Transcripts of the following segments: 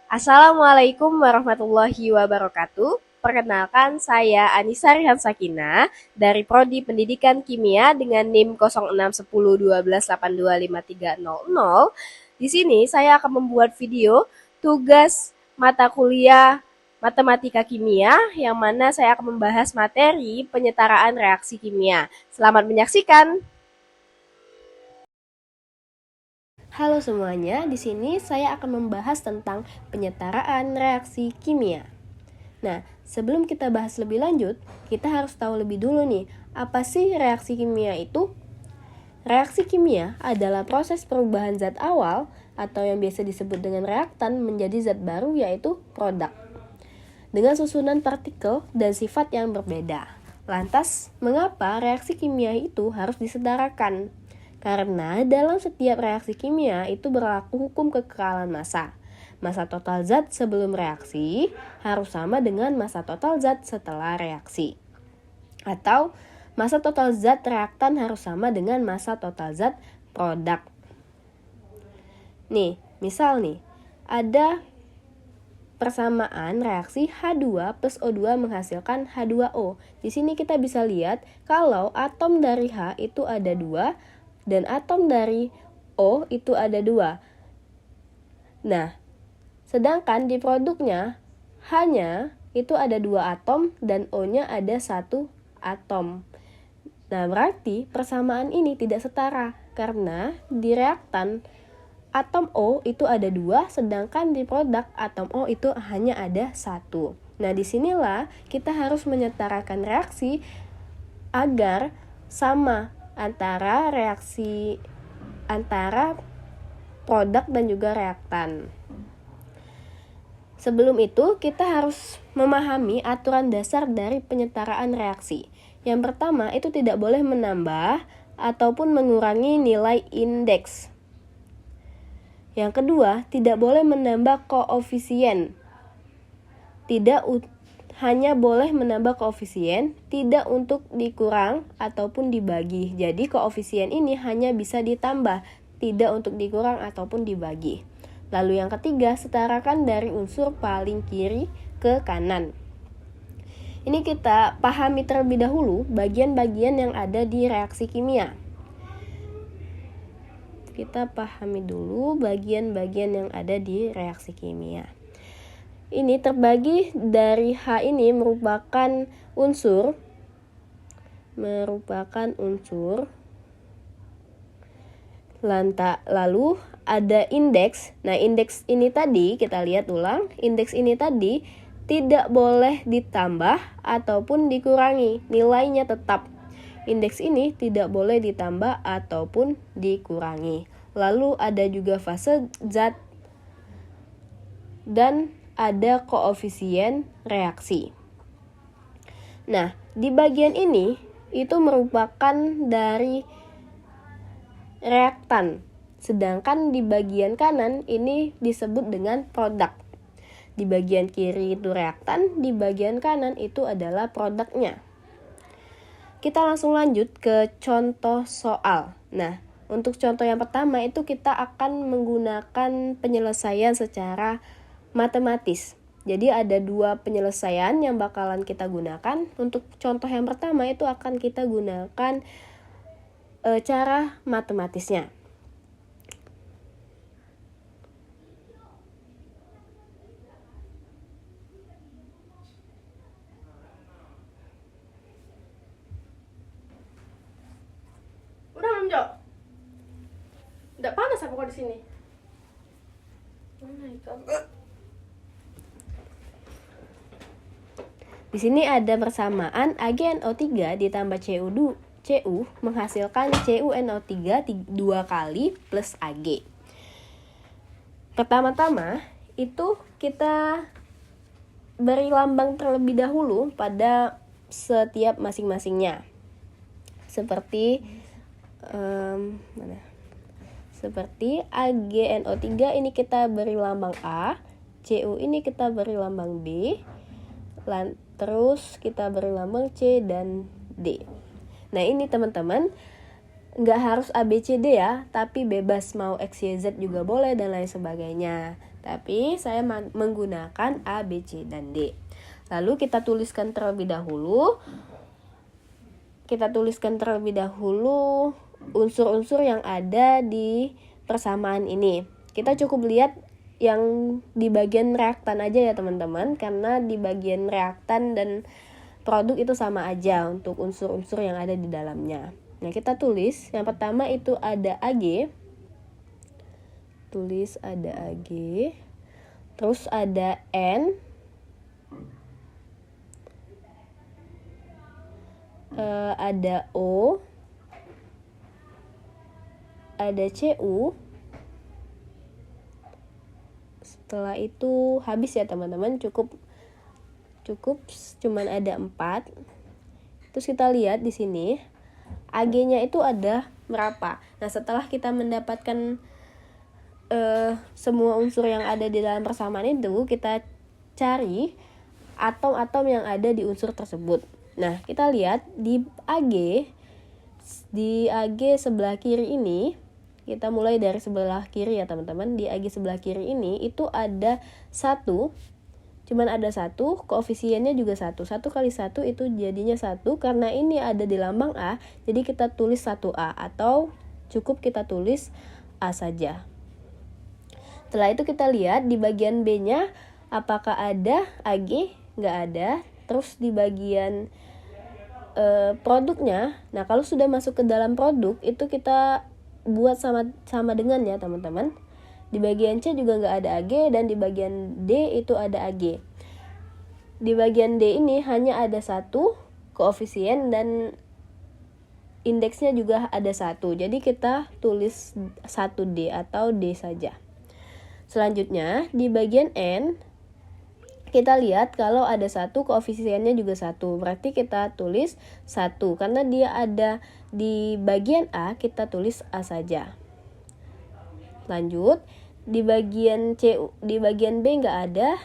Assalamualaikum warahmatullahi wabarakatuh. Perkenalkan, saya Anissa Rihan Sakina dari Prodi Pendidikan Kimia dengan NIM 061012825300. Di sini saya akan membuat video tugas mata kuliah Matematika Kimia yang mana saya akan membahas materi penyetaraan reaksi kimia. Selamat menyaksikan. Halo semuanya, di sini saya akan membahas tentang penyetaraan reaksi kimia. Nah, sebelum kita bahas lebih lanjut, kita harus tahu lebih dulu nih, apa sih reaksi kimia itu? Reaksi kimia adalah proses perubahan zat awal atau yang biasa disebut dengan reaktan menjadi zat baru yaitu produk. Dengan susunan partikel dan sifat yang berbeda. Lantas, mengapa reaksi kimia itu harus disetarakan? Karena dalam setiap reaksi kimia itu berlaku hukum kekekalan massa. Massa total zat sebelum reaksi harus sama dengan massa total zat setelah reaksi. Atau massa total zat reaktan harus sama dengan massa total zat produk. Nih, misal nih, ada persamaan reaksi H2 plus O2 menghasilkan H2O. Di sini kita bisa lihat kalau atom dari H itu ada 2 dan atom dari O itu ada 2. Nah, sedangkan di produknya H-nya itu ada 2 atom dan O-nya ada 1 atom. Nah, berarti persamaan ini tidak setara karena di reaktan atom O itu ada 2, sedangkan di produk atom O itu hanya ada 1. Nah, disinilah kita harus menyetarakan reaksi agar sama antara reaksi antara produk dan juga reaktan. Sebelum itu, kita harus memahami aturan dasar dari penyetaraan reaksi. Yang pertama, itu tidak boleh menambah ataupun mengurangi nilai indeks. Yang kedua, tidak boleh menambah koefisien. Hanya boleh menambah koefisien, tidak untuk dikurang ataupun dibagi. Jadi koefisien ini hanya bisa ditambah, tidak untuk dikurang ataupun dibagi. Lalu yang ketiga, setarakan dari unsur paling kiri ke kanan. Ini kita pahami terlebih dahulu bagian-bagian yang ada di reaksi kimia. Kita pahami dulu bagian-bagian yang ada di reaksi kimia. Ini terbagi dari H ini merupakan unsur. Lalu ada indeks. Nah, indeks ini tadi kita lihat ulang. Indeks ini tadi tidak boleh ditambah ataupun dikurangi. Nilainya tetap. Indeks ini tidak boleh ditambah ataupun dikurangi. Lalu ada juga fase zat dan ada koefisien reaksi. Nah, di bagian ini itu merupakan dari reaktan. Sedangkan di bagian kanan ini disebut dengan produk. Di bagian kiri itu reaktan, di bagian kanan itu adalah produknya. Kita langsung lanjut ke contoh soal. Nah, untuk contoh yang pertama itu kita akan menggunakan penyelesaian secara matematis. Jadi ada 2 penyelesaian yang bakalan kita gunakan. Untuk contoh yang pertama itu akan kita gunakan cara matematisnya. Udah belum, Jo? Udah panas apa kok di sini? Di sini ada persamaan AgNO3 ditambah Cu menghasilkan CuNO3 2 kali plus Ag. Pertama-tama itu kita beri lambang terlebih dahulu pada setiap masing-masingnya. Seperti Seperti AgNO3 ini kita beri lambang A, Cu ini kita beri lambang B, terus kita beri lambang C dan D. Nah, ini teman-teman nggak harus A, B, C, D ya, tapi bebas mau X, Y, Z juga boleh dan lain sebagainya. tapi saya menggunakan A, B, C, dan D. Lalu kita tuliskan terlebih dahulu. Unsur-unsur yang ada di persamaan ini. Kita cukup lihat yang di bagian reaktan aja ya teman-teman, karena di bagian reaktan dan produk itu sama aja untuk unsur-unsur yang ada di dalamnya. Nah, kita tulis yang pertama itu ada Ag. Tulis ada Ag. Terus ada N. Ada O, ada Cu. Setelah itu habis ya teman-teman, cukup cuman ada 4. Terus kita lihat di sini Ag-nya itu ada berapa. Nah, setelah kita mendapatkan semua unsur yang ada di dalam persamaan itu, kita cari atom-atom yang ada di unsur tersebut. Nah, kita lihat di Ag sebelah kiri ini, kita mulai dari sebelah kiri ya teman-teman. Di Ag sebelah kiri ini itu ada 1, cuman ada 1, koefisiennya juga 1. 1 kali 1 itu jadinya 1, karena ini ada di lambang A, jadi kita tulis 1A, atau cukup kita tulis A saja. Setelah itu kita lihat di bagian B-nya, apakah ada Ag? Nggak ada. Terus di bagian produknya, nah kalau sudah masuk ke dalam produk itu kita buat sama dengan ya teman-teman. Di bagian C juga nggak ada Ag, dan di bagian D itu ada Ag. Di bagian D ini hanya ada 1 koefisien dan indeksnya juga ada 1, jadi kita tulis 1D atau D saja. Selanjutnya di bagian N, kita lihat kalau ada 1, koefisiennya juga 1. Berarti kita tulis 1. Karena dia ada di bagian A, kita tulis A saja. Lanjut, di bagian B nggak ada,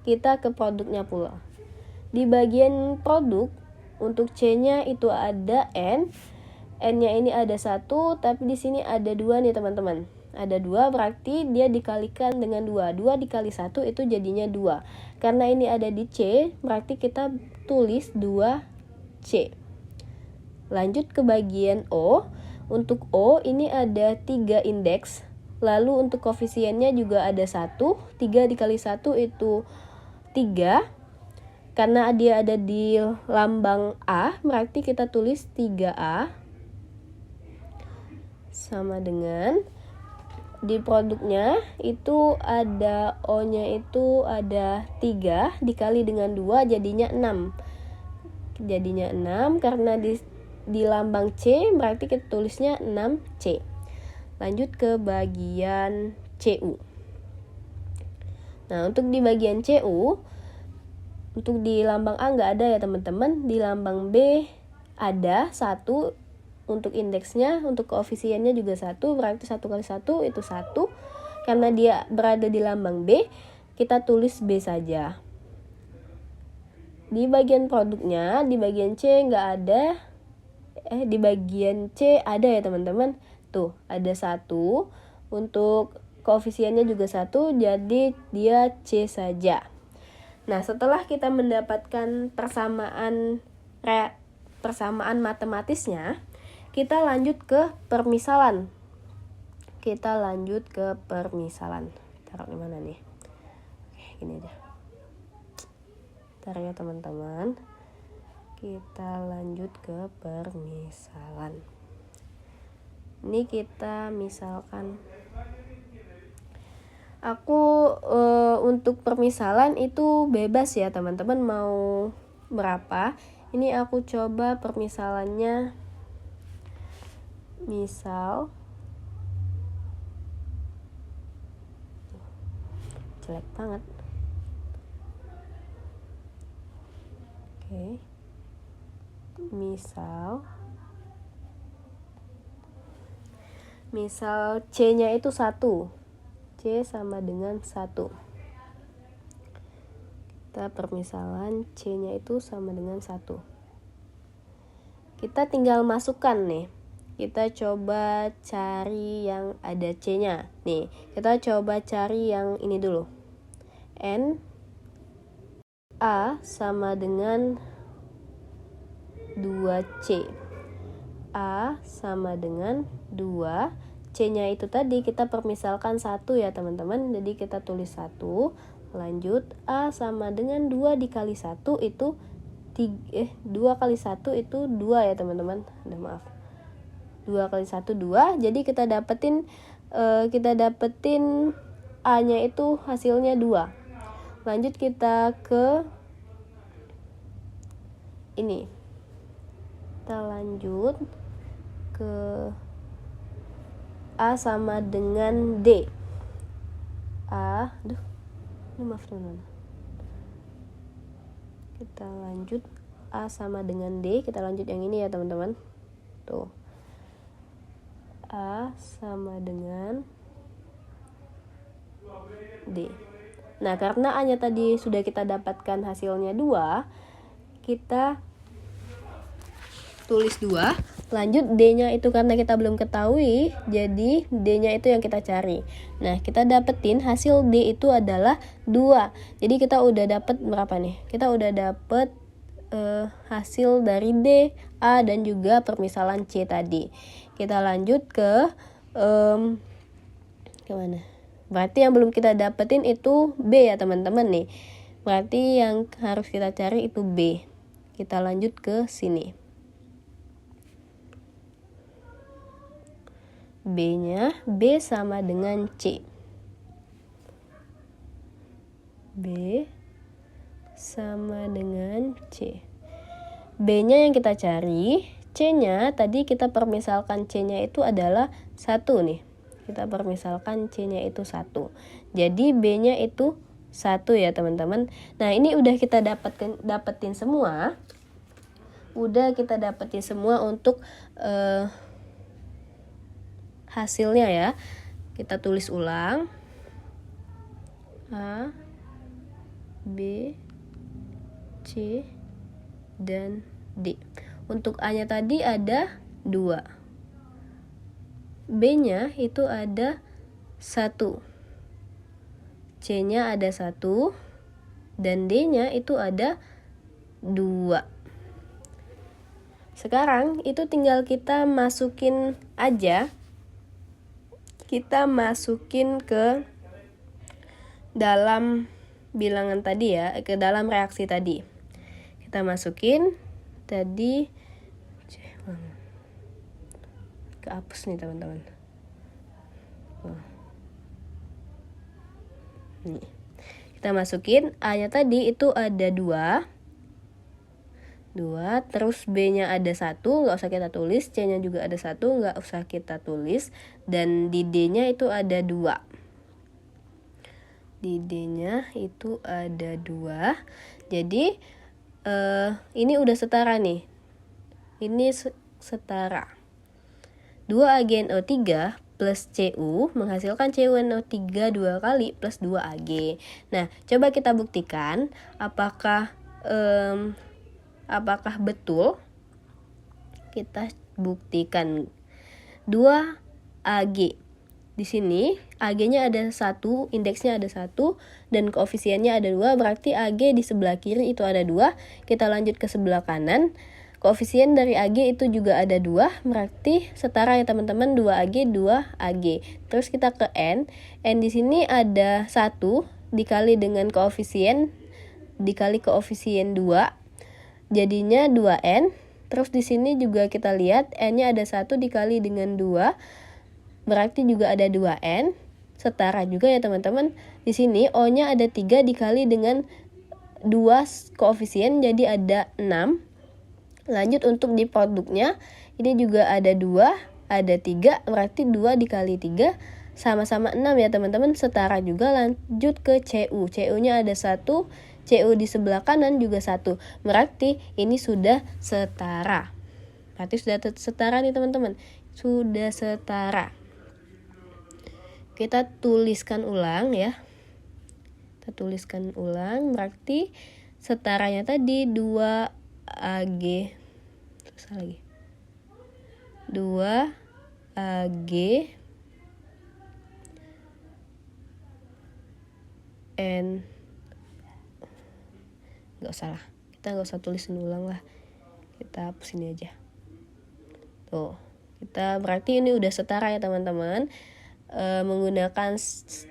kita ke produknya pula. Di bagian produk, untuk C-nya itu ada N. N-nya ini ada 1, tapi di sini ada 2 nih teman-teman. Ada 2, berarti dia dikalikan dengan 2. 2 dikali 1 itu jadinya 2. Karena ini ada di C, berarti kita tulis 2C. Lanjut ke bagian O. Untuk O ini ada 3 indeks. Lalu untuk koefisiennya juga ada 1. 3 dikali 1 itu 3. Karena dia ada di lambang A, berarti kita tulis 3A. Sama dengan di produknya itu ada O-nya itu ada 3 dikali dengan 2 jadinya 6. Jadinya 6 karena di lambang C, berarti kita tulisnya 6C. Lanjut ke bagian Cu. Nah, untuk di bagian Cu, untuk di lambang A nggak ada ya teman-teman. Di lambang B ada 1 untuk indeksnya, untuk koefisiennya juga 1, berarti 1 kali 1 itu 1. Karena dia berada di lambang B, kita tulis B saja. Di bagian produknya, di bagian C nggak ada. Di bagian C ada ya teman-teman. Tuh, ada 1. Untuk koefisiennya juga 1, jadi dia C saja. Nah, setelah kita mendapatkan persamaan matematisnya, kita lanjut ke permisalan. Taruh di mana nih? Oke, gini deh. Bentar ya teman-teman. Kita lanjut ke permisalan. Ini kita misalkan, aku untuk permisalan itu bebas ya teman-teman mau berapa. Ini aku coba permisalannya, misal jelek banget. Oke. Misal C-nya itu 1. C sama dengan 1. Kita permisalan C-nya itu sama dengan 1. Kita tinggal masukkan nih. kita coba cari yang ada C-nya. Nih, kita coba cari yang ini dulu. N A sama dengan 2C. A sama dengan 2. C-nya itu tadi kita permisalkan 1 ya teman-teman. Jadi kita tulis 1. Lanjut, A sama dengan 2 dikali 1 itu 2 kali 1 itu 2 ya teman-teman. Maaf. 2 kali 1 2. Jadi kita dapetin A-nya itu hasilnya 2. Lanjut kita ke ini. Kita lanjut ke A sama dengan D. Maaf teman-teman. Kita lanjut A sama dengan D. Kita lanjut yang ini ya teman-teman. Tuh. A sama dengan D. Nah, karena A-nya tadi sudah kita dapatkan hasilnya 2, kita tulis 2. Lanjut D-nya itu karena kita belum ketahui, jadi D-nya itu yang kita cari. Nah, kita dapetin hasil D itu adalah 2. Jadi kita udah dapet berapa nih? Kita udah dapet hasil dari D, A, dan juga permisalan C tadi. Kita lanjut ke kemana? Berarti yang belum kita dapetin itu B ya teman-teman nih. Berarti yang harus kita cari itu B. Kita lanjut ke sini. B-nya, B sama dengan C. B sama dengan C. B-nya yang kita cari, C-nya tadi kita permisalkan C-nya itu adalah 1 nih. Kita permisalkan C-nya itu 1. Jadi B-nya itu 1 ya teman-teman. Nah, ini udah kita dapetin semua. Udah kita dapetin semua untuk hasilnya ya. Kita tulis ulang. A, B, C, dan D. Untuk A-nya tadi ada 2. B-nya itu ada 1. C-nya ada 1. Dan D-nya itu ada 2. Sekarang itu tinggal kita masukin aja. Kita masukin ke dalam bilangan tadi ya, ke dalam reaksi tadi. Kita masukin tadi, kehapus nih teman-teman. Nih. Kita masukin A-nya tadi itu ada 2. Terus B-nya ada 1, nggak usah kita tulis. C-nya juga ada 1, nggak usah kita tulis. Dan di D-nya itu ada 2. Di D-nya itu ada 2. Jadi ini udah setara nih. Ini setara. 2AgNO3 plus Cu menghasilkan CuNO3 2 kali plus 2Ag. Nah, coba kita buktikan apakah betul. Kita buktikan 2Ag. Di sini Ag-nya ada 1, indeksnya ada 1, dan koefisiennya ada 2, berarti Ag di sebelah kiri itu ada 2. Kita lanjut ke sebelah kanan. Koefisien dari Ag itu juga ada 2, berarti setara ya teman-teman, 2Ag, 2Ag. Terus kita ke N. N di sini ada 1 dikali dengan koefisien, dikali koefisien 2, jadinya 2N. Terus di sini juga kita lihat N-nya ada 1 dikali dengan 2, berarti juga ada 2N. Setara juga ya teman-teman. Di sini O-nya ada 3 dikali dengan 2 koefisien, jadi ada 6. Lanjut untuk di produknya, ini juga ada 2, ada 3, berarti 2 dikali 3 sama-sama 6 ya teman-teman, setara juga. Lanjut ke Cu. Cu-nya ada 1, Cu di sebelah kanan juga 1, berarti ini sudah setara. Berarti sudah setara nih teman-teman, sudah setara. Kita tuliskan ulang ya. Kita tuliskan ulang, berarti setaranya tadi 2Ag. Terus lagi. 2Ag N, nggak usah lah, kita nggak usah tulisin ulang lah, kita hapus ini aja. Tuh, kita berarti ini udah setara ya teman-teman. Menggunakan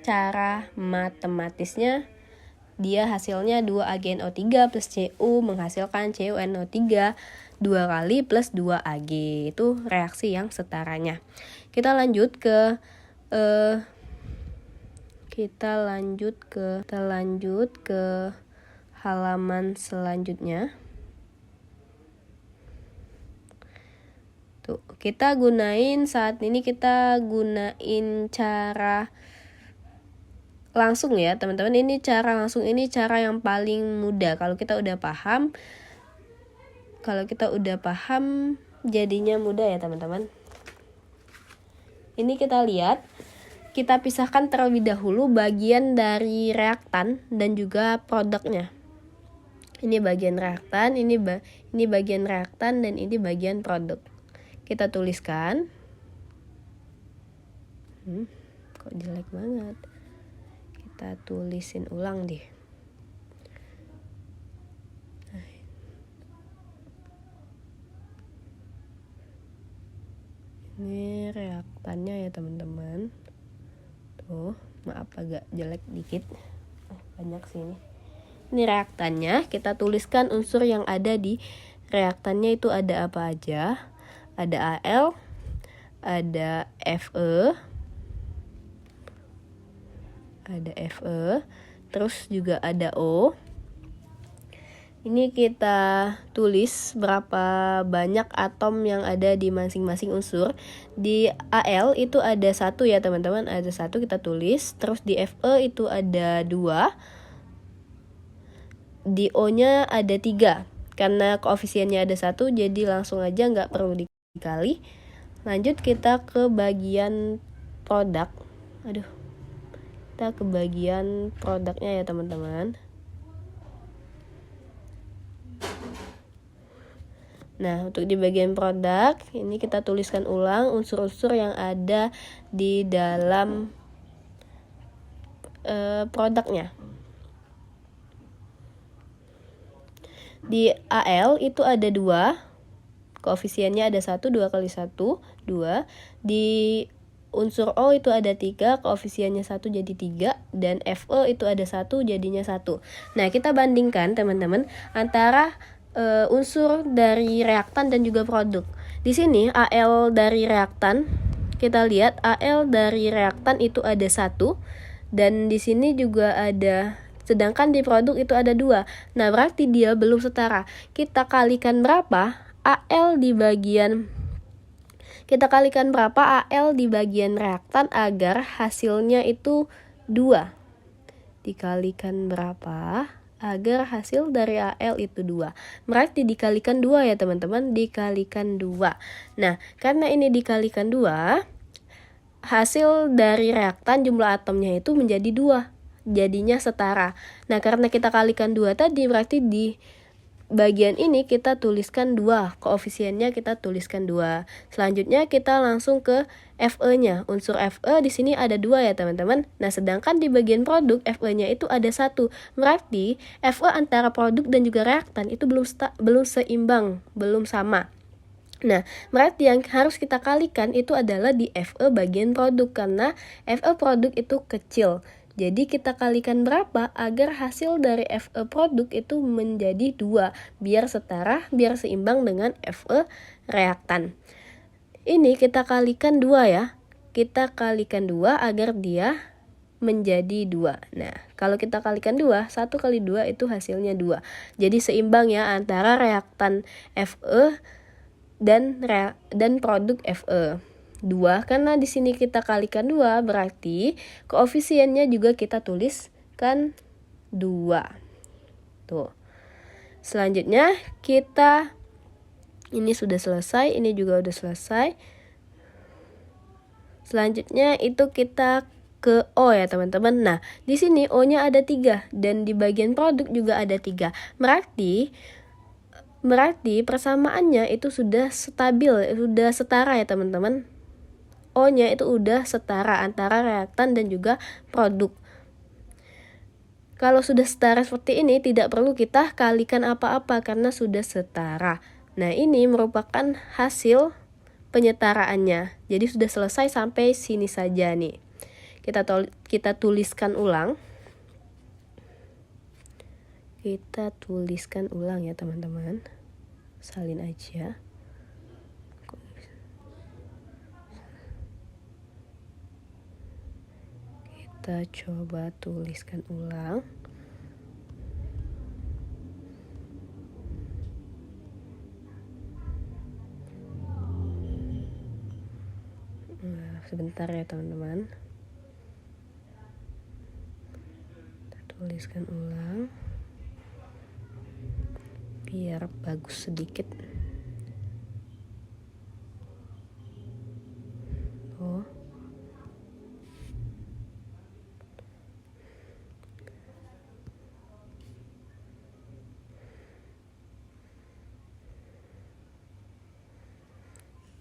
cara matematisnya, dia hasilnya 2AgNO3 plus Cu menghasilkan CuNO3 2 kali plus 2Ag. Itu reaksi yang setaranya. Kita lanjut ke halaman selanjutnya. Tuh, kita gunain cara langsung ya teman-teman. Ini cara langsung, ini cara yang paling mudah. Kalau kita udah paham jadinya mudah ya teman-teman. Ini kita lihat, kita pisahkan terlebih dahulu bagian dari reaktan dan juga produknya. Ini bagian reaktan, ini bagian reaktan, dan ini bagian produk. Kita tuliskan. Kok jelek banget. Kita tulisin ulang deh. Ini reaktannya ya teman-teman. Tuh, maaf agak jelek dikit. Banyak sini. Ini reaktannya, kita tuliskan unsur yang ada di reaktannya itu ada apa aja. Ada Al, ada Fe, terus juga ada O. Ini kita tulis berapa banyak atom yang ada di masing-masing unsur. Di Al itu ada 1 ya teman-teman, ada 1 kita tulis. Terus di Fe itu ada 2. Di O-nya ada 3. Karena koefisiennya ada 1, jadi langsung aja nggak perlu dikali. Lanjut kita ke bagian produk. Kita ke bagian produknya ya teman-teman. Nah, untuk di bagian produk, ini kita tuliskan ulang unsur-unsur yang ada di dalam produknya. Di Al itu ada 2, koefisiennya ada 1, 2 kali 1, 2. Di unsur O itu ada 3, koefisiennya 1 jadi 3, dan Fe itu ada 1, jadinya 1. Nah, kita bandingkan teman-teman antara unsur dari reaktan dan juga produk. Di sini Al dari reaktan, kita lihat Al dari reaktan itu ada 1, dan di sini juga ada, sedangkan di produk itu ada 2. Nah, berarti dia belum setara. Kita kalikan berapa Al di bagian reaktan agar hasilnya itu 2. Dikalikan berapa agar hasil dari Al itu 2. Berarti dikalikan 2 ya teman-teman, dikalikan 2. Nah, karena ini dikalikan 2, hasil dari reaktan jumlah atomnya itu menjadi 2. Jadinya setara. Nah, karena kita kalikan 2 tadi, berarti di bagian ini kita tuliskan 2, koefisiennya kita tuliskan 2. Selanjutnya kita langsung ke Fe-nya. Unsur Fe di sini ada 2 ya teman-teman. Nah, sedangkan di bagian produk Fe-nya itu ada 1. Berarti Fe antara produk dan juga reaktan itu belum seimbang, belum sama. Nah, berarti yang harus kita kalikan itu adalah di Fe bagian produk, karena Fe produk itu kecil. Jadi kita kalikan berapa agar hasil dari Fe produk itu menjadi 2, biar setara, biar seimbang dengan Fe reaktan. Ini kita kalikan 2 ya. Kita kalikan 2 agar dia menjadi 2. Nah, kalau kita kalikan 2, 1 kali 2 itu hasilnya 2. Jadi seimbang ya antara reaktan Fe dan produk Fe. 2, karena di sini kita kalikan 2, berarti koefisiennya juga kita tuliskan 2. Tuh. Selanjutnya ini sudah selesai, ini juga udah selesai. Selanjutnya itu kita ke O ya teman-teman. Nah, di sini O-nya ada 3 dan di bagian produk juga ada 3. Berarti Berarti persamaannya itu sudah stabil, sudah setara ya teman-teman. O-nya itu udah setara antara reaktan dan juga produk. Kalau sudah setara seperti ini, tidak perlu kita kalikan apa-apa karena sudah setara. Nah, ini merupakan hasil penyetaraannya. Jadi sudah selesai sampai sini saja nih. Kita tuliskan ulang. Kita tuliskan ulang ya teman-teman. Salin aja. Kita coba tuliskan ulang. Nah, sebentar ya teman-teman. Kita tuliskan ulang. Biar bagus sedikit. Oh.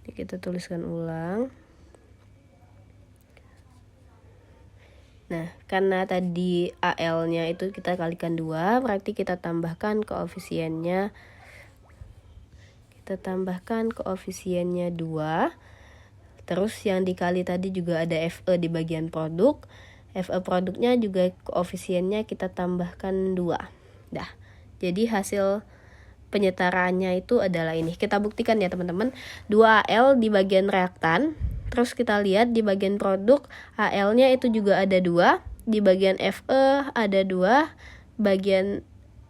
Ini kita tuliskan ulang. Nah, karena tadi AL-nya itu kita kalikan 2, berarti kita tambahkan koefisiennya. Kita tambahkan koefisiennya 2. Terus yang dikali tadi juga ada FE di bagian produk. FE produknya juga koefisiennya kita tambahkan 2. Dah. Jadi hasil penyetaraannya itu adalah ini. Kita buktikan ya teman-teman. 2AL di bagian reaktan. Terus kita lihat di bagian produk AL-nya itu juga ada 2, di bagian FE ada 2,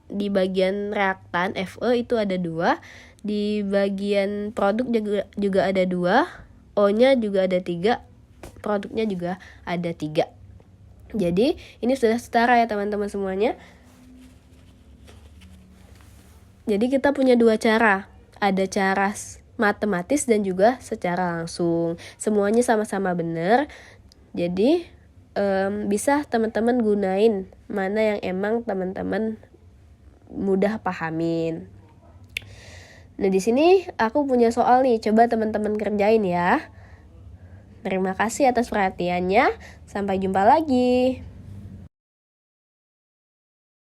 di bagian reaktan FE itu ada 2, di bagian produk juga ada 2, O-nya juga ada 3, produknya juga ada 3. Jadi ini sudah setara ya teman-teman semuanya. Jadi kita punya 2 cara. Ada cara matematis dan juga secara langsung. Semuanya sama-sama benar. Jadi bisa teman-teman gunain mana yang emang teman-teman mudah pahamin. Nah, di sini aku punya soal nih. Coba teman-teman kerjain ya. Terima kasih atas perhatiannya. Sampai jumpa lagi.